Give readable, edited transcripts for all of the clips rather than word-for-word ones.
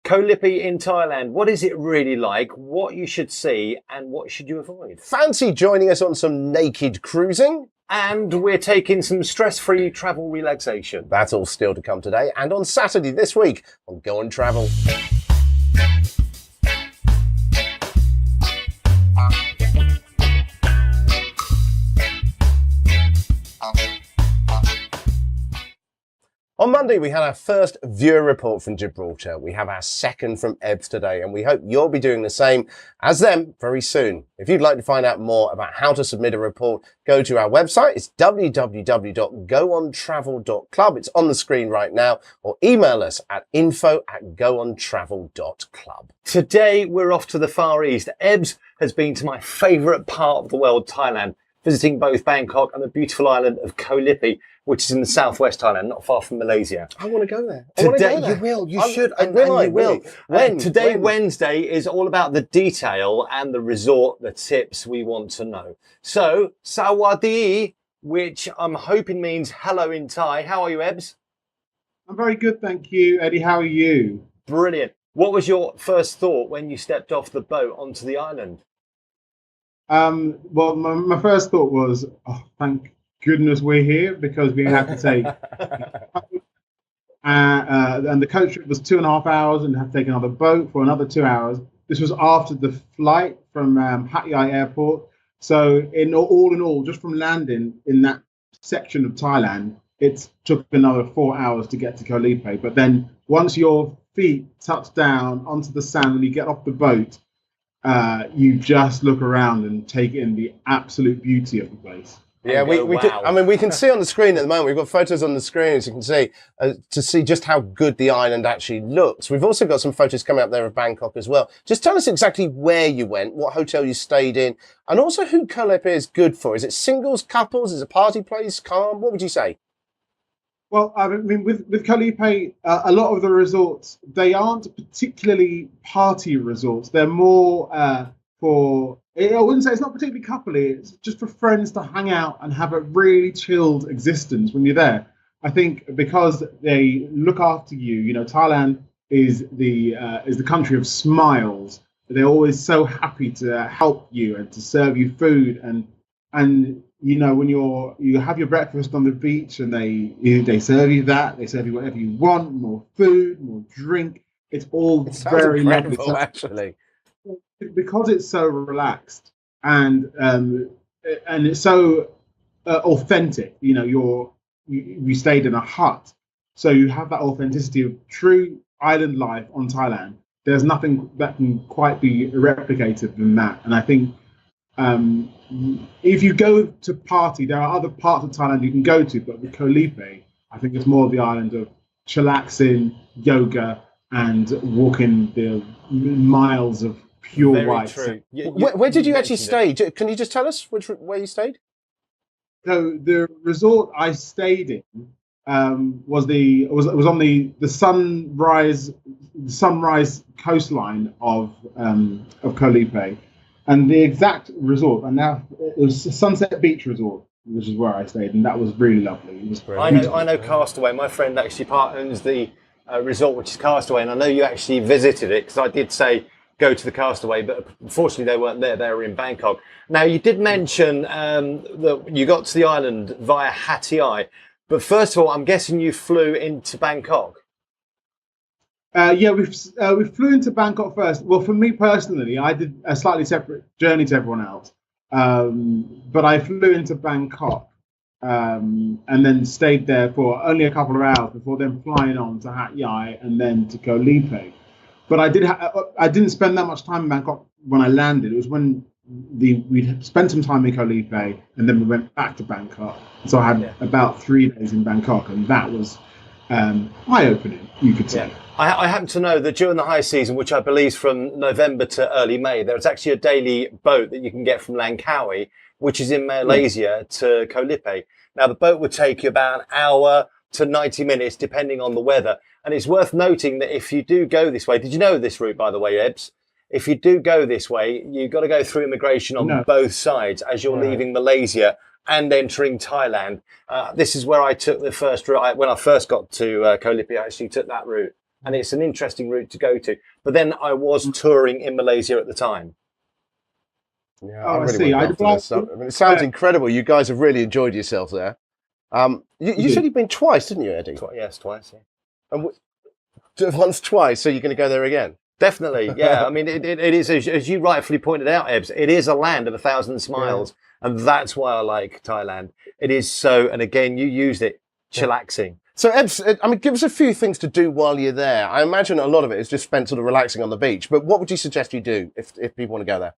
Koh Lipe in Thailand. What is it really like? What you should see and what should you avoid? Fancy joining us on some naked cruising? And we're taking some stress-free travel relaxation. That's all still to come today and on Saturday this week on GoOnTravel. On Monday, we had our first viewer report from Gibraltar. We have our second from Ebbs today, and we hope you'll be doing the same as them very soon. If you'd like to find out more about how to submit a report, go to our website. It's www.gooontravel.club. It's on the screen right now, or email us at info@gooontravel.club. Today, we're off to the Far East. Ebbs has been to my favourite part of the world, Thailand, visiting both Bangkok and the beautiful island of Koh Lipe, which is in the South West Thailand, not far from Malaysia. I want to go there. Today, you will, you should, and you will. Today, Wednesday, is all about the detail and the resort, the tips we want to know. So, Sawadi, which I'm hoping means hello in Thai. How are you, Ebbs? I'm very good, thank you. Eddie, how are you? Brilliant. What was your first thought when you stepped off the boat onto the island? Well, my first thought was, oh, thank goodness we're here, because we had to take and the coach trip was 2.5 hours and had to take another boat for another 2 hours. This was after the flight from Hat Yai airport. So in all, just from landing in that section of Thailand, it took another 4 hours to get to Koh Lipe. But then once your feet touch down onto the sand and you get off the boat, you just look around and take in the absolute beauty of the place. Yeah, we can see on the screen at the moment, we've got photos on the screen, as you can see, to see just how good the island actually looks. We've also got some photos coming up there of Bangkok as well. Just tell us exactly where you went, what hotel you stayed in, and also who Koh Lipe is good for. Is it singles, couples, is it a party place, calm? What would you say? Well, I mean, with Koh Lipe, a lot of the resorts, they aren't particularly party resorts. They're more for, I wouldn't say it's not particularly coupley, it's just for friends to hang out and have a really chilled existence when you're there. I think because they look after you, you know, Thailand is the country of smiles. They're always so happy to help you and to serve you food, and you know, when you have your breakfast on the beach and they serve you that, they serve you whatever you want, more food, more drink. It's all very incredible, lovely. Actually. Because it's so relaxed and it's so authentic. You know, you stayed in a hut, so you have that authenticity of true island life on Thailand. There's nothing that can quite be replicated than that. And I think if you go to party, there are other parts of Thailand you can go to, but with Koh Lipe, I think it's more the island of chillaxing, yoga, and walking the miles of pure Very white. true. Where did you actually stay? Can you just tell us where you stayed? So the resort I stayed in was on the sunrise coastline of Koh Lipe, and the exact resort, and now it was Sunset Beach Resort, which is where I stayed, and that was really lovely. It was I know Castaway. My friend actually owns the resort, which is Castaway, and I know you actually visited it, because I did say go to the Castaway, but unfortunately they weren't there. They were in Bangkok. Now, you did mention that you got to the island via Hat Yai, but first of all, I'm guessing you flew into Bangkok. Yeah, we flew into Bangkok first. Well, for me personally, I did a slightly separate journey to everyone else, but I flew into Bangkok and then stayed there for only a couple of hours before then flying on to Hat Yai and then to Koh Lipe. But I didn't spend that much time in Bangkok when I landed. It was when we'd spent some time in Koh Lipe and then we went back to Bangkok. So I had about 3 days in Bangkok, and that was eye-opening, you could say. Yeah. I happen to know that during the high season, which I believe is from November to early May, there's actually a daily boat that you can get from Langkawi, which is in Malaysia, to Koh Lipe. Now, the boat would take you about an hour to 90 minutes, depending on the weather. And it's worth noting that if you do go this way, did you know this route, by the way, Ebbs? If you do go this way, you've got to go through immigration on both sides as you're leaving Malaysia and entering Thailand. This is where I took the first route. When I first got to Koh Lipe, I actually took that route. and it's an interesting route to go to. But then I was touring in Malaysia at the time. Yeah, Oh, I really see. would love to this. I mean, it sounds incredible. You guys have really enjoyed yourself there. You said you've been twice, didn't you, Eddie? Yes, twice. Yeah. And once, twice. So you're going to go there again? Definitely, yeah. I mean, it is, as you rightfully pointed out, Ebbs, it is a land of 1,000 smiles. Yeah. And that's why I like Thailand. It is so, and again, you used it, chillaxing. So, Ebbs, I mean, give us a few things to do while you're there. I imagine a lot of it is just spent sort of relaxing on the beach. But what would you suggest you do if people want to go there?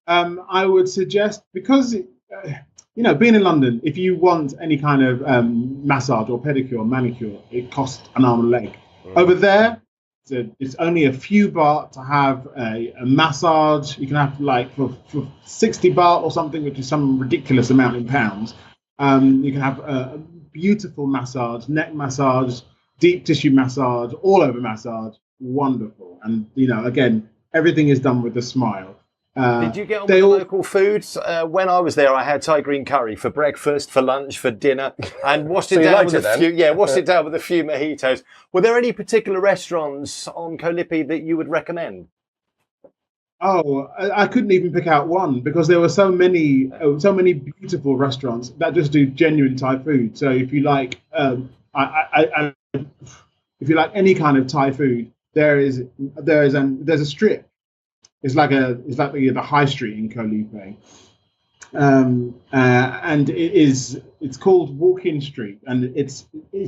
I would suggest, because, being in London, if you want any kind of massage or pedicure or manicure, it costs an arm and a leg. Over there, it's only a few baht to have a massage. You can have for 60 baht or something, which is some ridiculous amount in pounds. You can have a beautiful massage, neck massage, deep tissue massage, all over massage. Wonderful. And, again, everything is done with a smile. Did you get on with the local foods? When I was there, I had Thai green curry for breakfast, for lunch, for dinner, and washed it down with a few mojitos. Were there any particular restaurants on Koh Lipe that you would recommend? Oh, I couldn't even pick out one because there were so many beautiful restaurants that just do genuine Thai food. So if you like, if you like any kind of Thai food, there's a strip. It's like the high street in Koh Lipe, and it's called Walk-in Street, and it's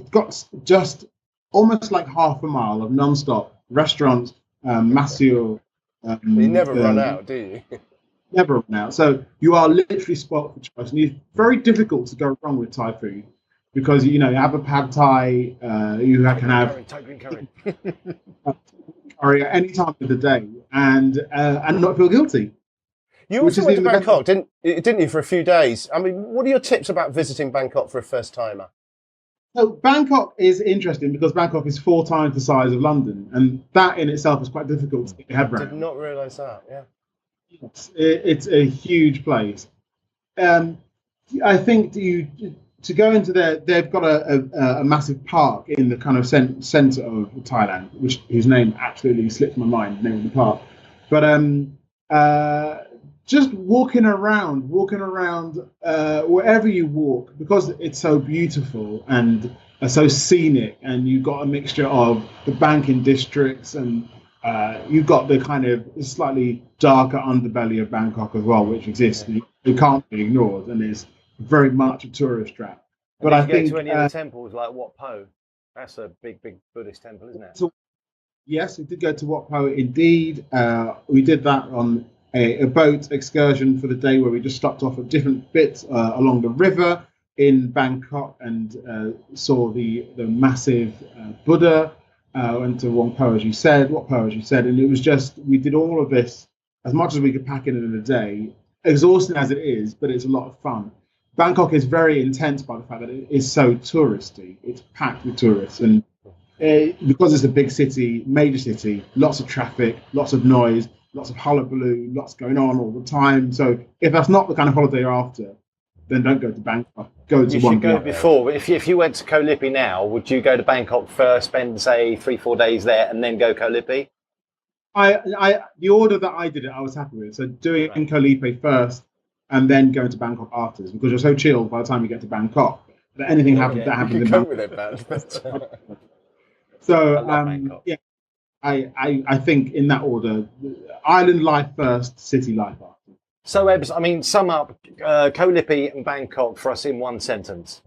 got just almost like half a mile of non-stop restaurants, masseur. You never run out, do you? Never run out. So you are literally spot for choice, and it's very difficult to go wrong with Thai food because you have a pad Thai, you can have Thai green curry. Curry at any time of the day and not feel guilty. You also went to Bangkok, didn't you, for a few days? I mean, what are your tips about visiting Bangkok for a first timer? So Bangkok is interesting because Bangkok is 4 times the size of London, and that in itself is quite difficult to get your head around. I did not realise that. Yeah, it's a huge place. I think to go into there, they've got a massive park in the kind of centre of Thailand, whose name absolutely slipped my mind, the name of the park. But just walking around wherever you walk, because it's so beautiful and so scenic, and you've got a mixture of the banking districts, and you've got the kind of slightly darker underbelly of Bangkok as well, which exists. It can't be ignored, and is very much a tourist trap. But I think to any of the temples like Wat Po, that's a big Buddhist temple, isn't it? Yes, we did go to Wat Po indeed. We did that on a boat excursion for the day where we just stopped off at different bits along the river in Bangkok and saw the massive Buddha. Went to Wat Po, as you said, and it was just, we did all of this as much as we could pack in a day, exhausting as it is, but it's a lot of fun. Bangkok is very intense by the fact that it is so touristy. It's packed with tourists, and because it's a big city, major city, lots of traffic, lots of noise, lots of hullabaloo, lots going on all the time. So if that's not the kind of holiday you're after, then don't go to Bangkok. Go to one. You should go before. If you went to Koh Lipe now, would you go to Bangkok first, spend say 3-4 days there, and then go Koh Lipe? The order that I did it, I was happy with. So doing it in Koh Lipe first, and then going to Bangkok afterwards, because you're so chilled by the time you get to Bangkok that anything happens that happens in Bangkok. So I think in that order, island life first, city life after. So Ebbs, I mean, sum up Koh Lipe and Bangkok for us in one sentence.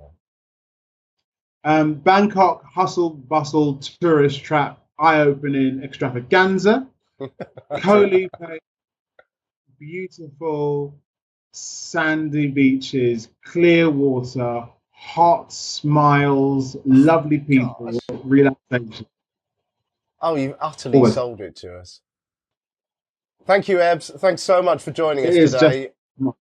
Bangkok, hustle, bustle, tourist trap, eye-opening extravaganza. Koh Lipe, beautiful, sandy beaches, clear water, hot smiles, lovely people, relaxation. Oh, you've utterly sold it to us. Thank you, Ebbs. Thanks so much for joining us today.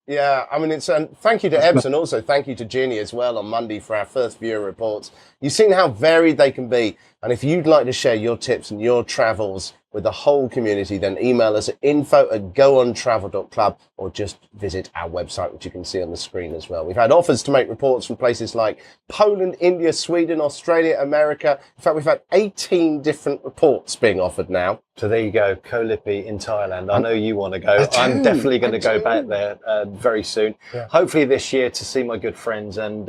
Yeah, I mean, thank you to Ebbs, and also thank you to Ginny as well on Monday for our first viewer reports. You've seen how varied they can be. And if you'd like to share your tips and your travels with the whole community, then email us at info@gooontravel.club or just visit our website, which you can see on the screen as well. We've had offers to make reports from places like Poland, India, Sweden, Australia, America. In fact, we've had 18 different reports being offered now. So there you go, Koh Lipe in Thailand. I know you want to go. I'm definitely going to go back there very soon. Yeah. Hopefully this year to see my good friends. And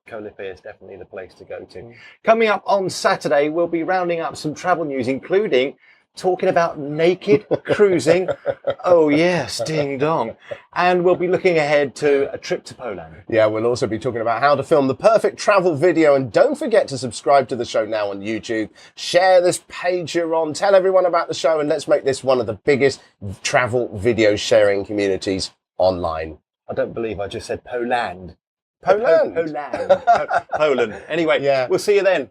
Koh Lipe is definitely the place to go to. Coming up on Saturday, we'll be rounding up some travel news, including talking about naked cruising. Oh yes, ding dong. And we'll be looking ahead to a trip to Poland. Yeah, we'll also be talking about how to film the perfect travel video. And don't forget to subscribe to the show now on YouTube. Share this page you're on. Tell everyone about the show. And let's make this one of the biggest travel video sharing communities online. I don't believe I just said Poland. Poland. Poland. Poland. Anyway, Yeah. we'll see you then.